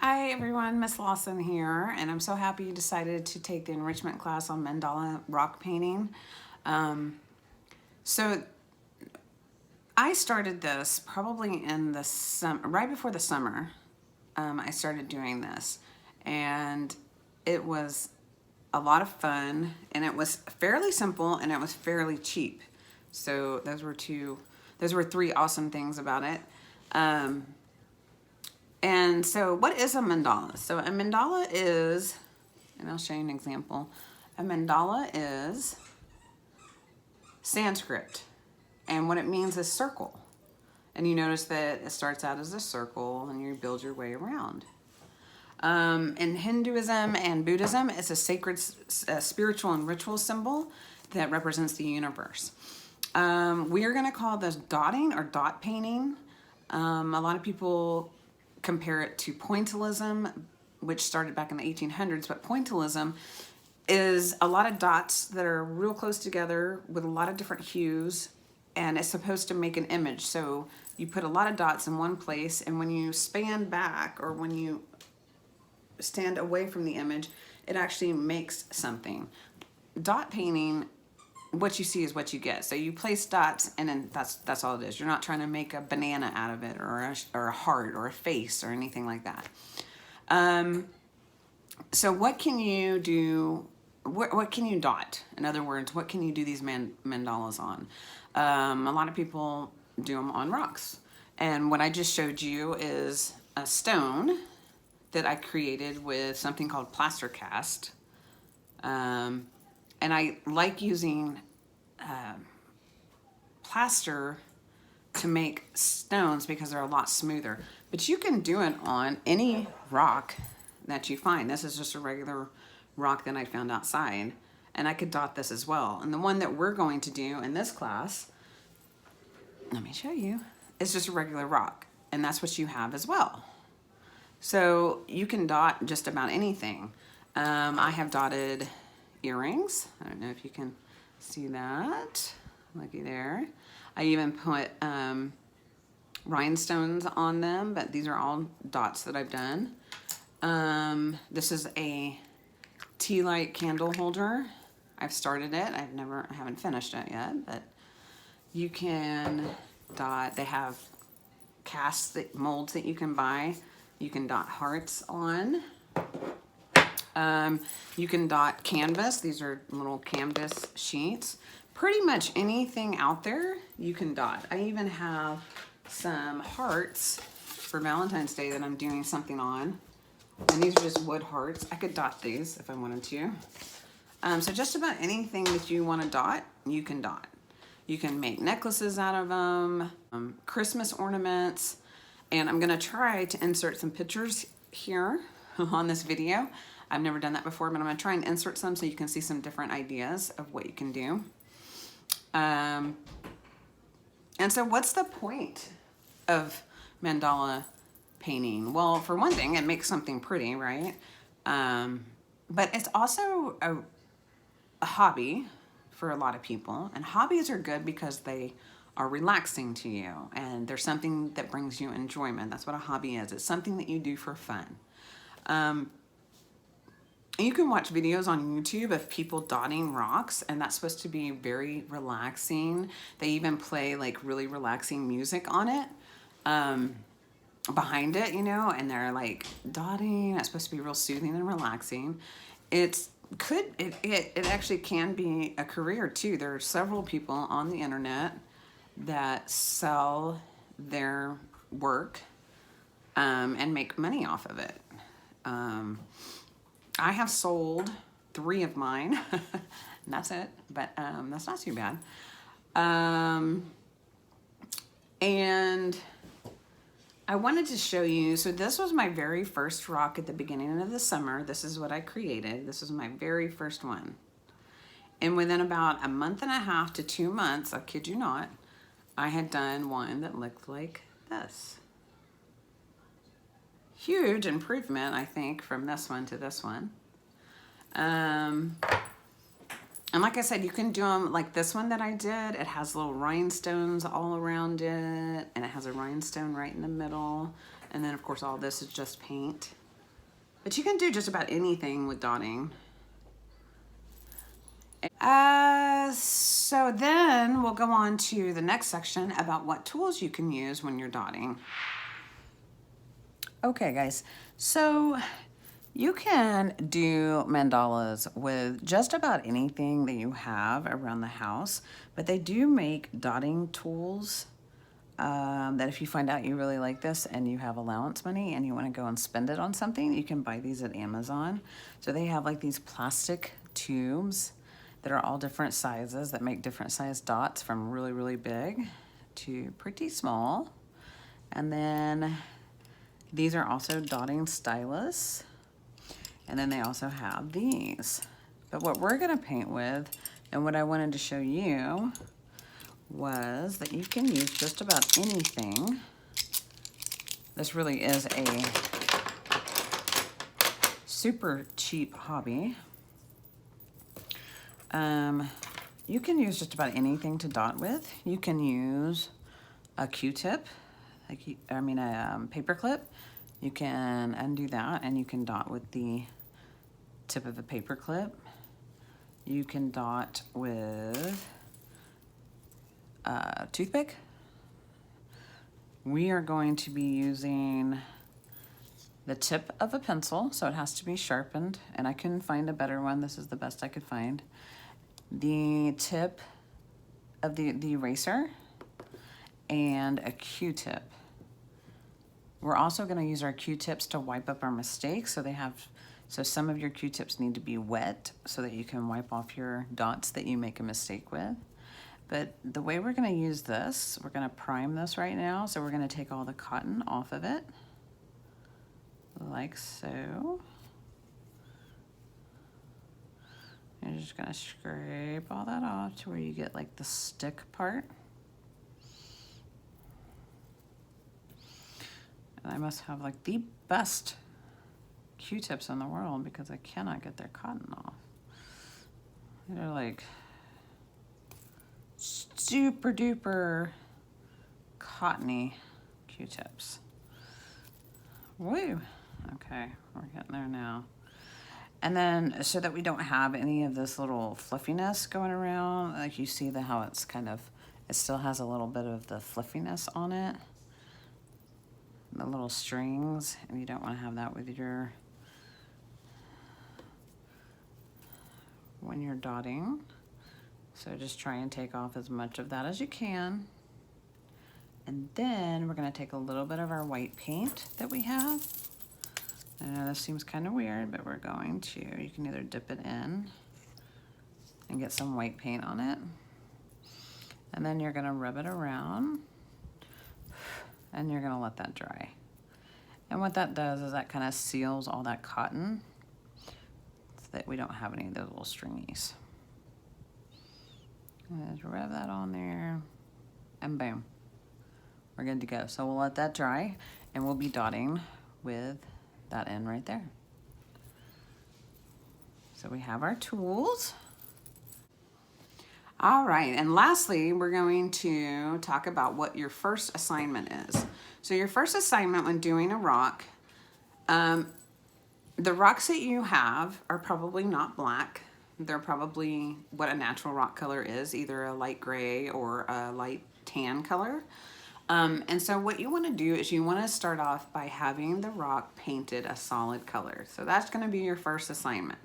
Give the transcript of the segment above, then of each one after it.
Hi everyone, Miss Lawson here, and I'm so happy you decided to take the enrichment class on mandala rock painting. So I started this probably in the right before the summer. I started doing this, and it was a lot of fun, and it was fairly simple, and it was fairly cheap. So those were three awesome things about it. And so what is a mandala? So a mandala is, and I'll show you an example. A mandala is Sanskrit, and what it means is circle. And you notice that it starts out as a circle and you build your way around. In Hinduism and Buddhism, it's a sacred spiritual and ritual symbol that represents the universe. We are going to call this dotting or dot painting. A lot of people compare it to pointillism, which started back in the 1800s, but pointillism is a lot of dots that are real close together with a lot of different hues, and it's supposed to make an image. So you put a lot of dots in one place, and when you span back or when you stand away from the image, it actually makes something. Dot painting, what you see is what you get. So you place dots, and then that's all it is. You're not trying to make a banana out of it, or a heart, or a face, or anything like that. So what can you do? What can you dot? In other words, what can you do these mandalas on? A lot of people do them on rocks, and what I just showed you is a stone that I created with something called plaster cast. And I like using plaster to make stones because they're a lot smoother. But you can do it on any rock that you find. This is just a regular rock that I found outside. And I could dot this as well. And the one that we're going to do in this class, let me show you, is just a regular rock. And that's what you have as well. So you can dot just about anything. I have dotted earrings. I don't know if you can see that. Looky there. I even put rhinestones on them, but these are all dots that I've done. This is a tea light candle holder. I've started it. I haven't finished it yet, but you can dot. They have molds that you can buy. You can dot hearts on. You can dot canvas. These are little canvas sheets. Pretty much anything out there you can dot. I even have some hearts for Valentine's Day that I'm doing something on. And these are just wood hearts. I could dot these if I wanted to. So just about anything that you want to dot, you can dot. You can make necklaces out of them, Christmas ornaments, and I'm going to try to insert some pictures here on this video. I've never done that before, but I'm going to try and insert some so you can see some different ideas of what you can do. And so what's the point of mandala painting? Well, for one thing, it makes something pretty, right? But it's also a hobby for a lot of people. And hobbies are good because they are relaxing to you. And they're something that brings you enjoyment. That's what a hobby is. It's something that you do for fun. You can watch videos on YouTube of people dotting rocks, and that's supposed to be very relaxing. They even play like really relaxing music on it, behind it, you know, and they're like dotting. It's supposed to be real soothing and relaxing. It actually can be a career too. There are several people on the internet that sell their work and make money off of it. I have sold 3 of mine, and that's it, but that's not too bad. And I wanted to show you, so this was my very first rock at the beginning of the summer. This is what I created. This is my very first one. And within about a month and a half to 2 months, I kid you not, I had done one that looked like this. Huge improvement, I think, from this one to this one. And like I said, you can do them like this one that I did. It has little rhinestones all around it, and it has a rhinestone right in the middle. And then, of course, all this is just paint. But you can do just about anything with dotting. So then we'll go on to the next section about what tools you can use when you're dotting. Okay, guys, so you can do mandalas with just about anything that you have around the house, but they do make dotting tools that if you find out you really like this and you have allowance money and you want to go and spend it on something, you can buy these at Amazon. So they have like these plastic tubes that are all different sizes that make different size dots from really, really big to pretty small. And then these are also dotting stylus. And then they also have these. But what we're gonna paint with, and what I wanted to show you, was that you can use just about anything. This really is a super cheap hobby. You can use just about anything to dot with. You can use a Q-tip, a paper clip. You can undo that and you can dot with the tip of a paper clip. You can dot with a toothpick. We are going to be using the tip of a pencil, so it has to be sharpened, and I couldn't find a better one. This is the best I could find. The tip of the eraser and a Q-tip. We're also going to use our Q-tips to wipe up our mistakes. So some of your Q-tips need to be wet so that you can wipe off your dots that you make a mistake with. But the way we're going to use this, we're going to prime this right now. So we're going to take all the cotton off of it, like so. You're just going to scrape all that off to where you get like the stick part. And I must have like the best Q-tips in the world because I cannot get their cotton off. They're like super duper cottony Q-tips. Woo! Okay, we're getting there now. And then so that we don't have any of this little fluffiness going around, like you see how it's kind of, it still has a little bit of the fluffiness on it, the little strings, and you don't want to have that with your, when you're dotting. So just try and take off as much of that as you can. And then we're going to take a little bit of our white paint that we have. I know this seems kind of weird, but we're going to, you can either dip it in and get some white paint on it. And then you're going to rub it around and you're going to let that dry. And what that does is that kind of seals all that cotton so that we don't have any of those little stringies. Just rub that on there and boom, we're good to go. So we'll let that dry and we'll be dotting with that end right there. So we have our tools. All right, and lastly, we're going to talk about what your first assignment is. So your first assignment when doing a rock, the rocks that you have are probably not black. They're probably what a natural rock color is, either a light gray or a light tan color. And so what you want to do is you want to start off by having the rock painted a solid color. So that's going to be your first assignment.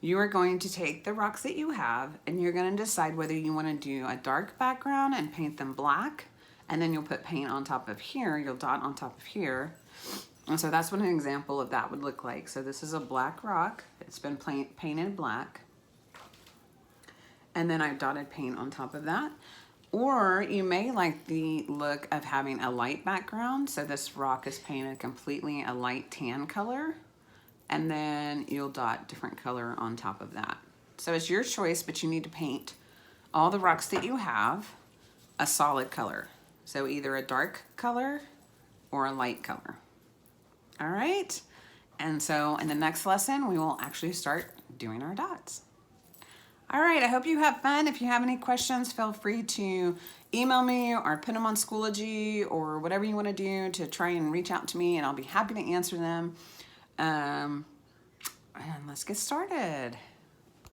You are going to take the rocks that you have and you're going to decide whether you want to do a dark background and paint them black, and then you'll put paint on top of here, you'll dot on top of here. And so that's what an example of that would look like. So this is a black rock. It's been painted black. And then I've dotted paint on top of that. Or you may like the look of having a light background. So this rock is painted completely a light tan color. And then you'll dot different color on top of that. So it's your choice, but you need to paint all the rocks that you have a solid color. So either a dark color or a light color. All right. And so in the next lesson, we will actually start doing our dots. All right, I hope you have fun. If you have any questions, feel free to email me or put them on Schoology or whatever you want to do to try and reach out to me, and I'll be happy to answer them. And let's get started.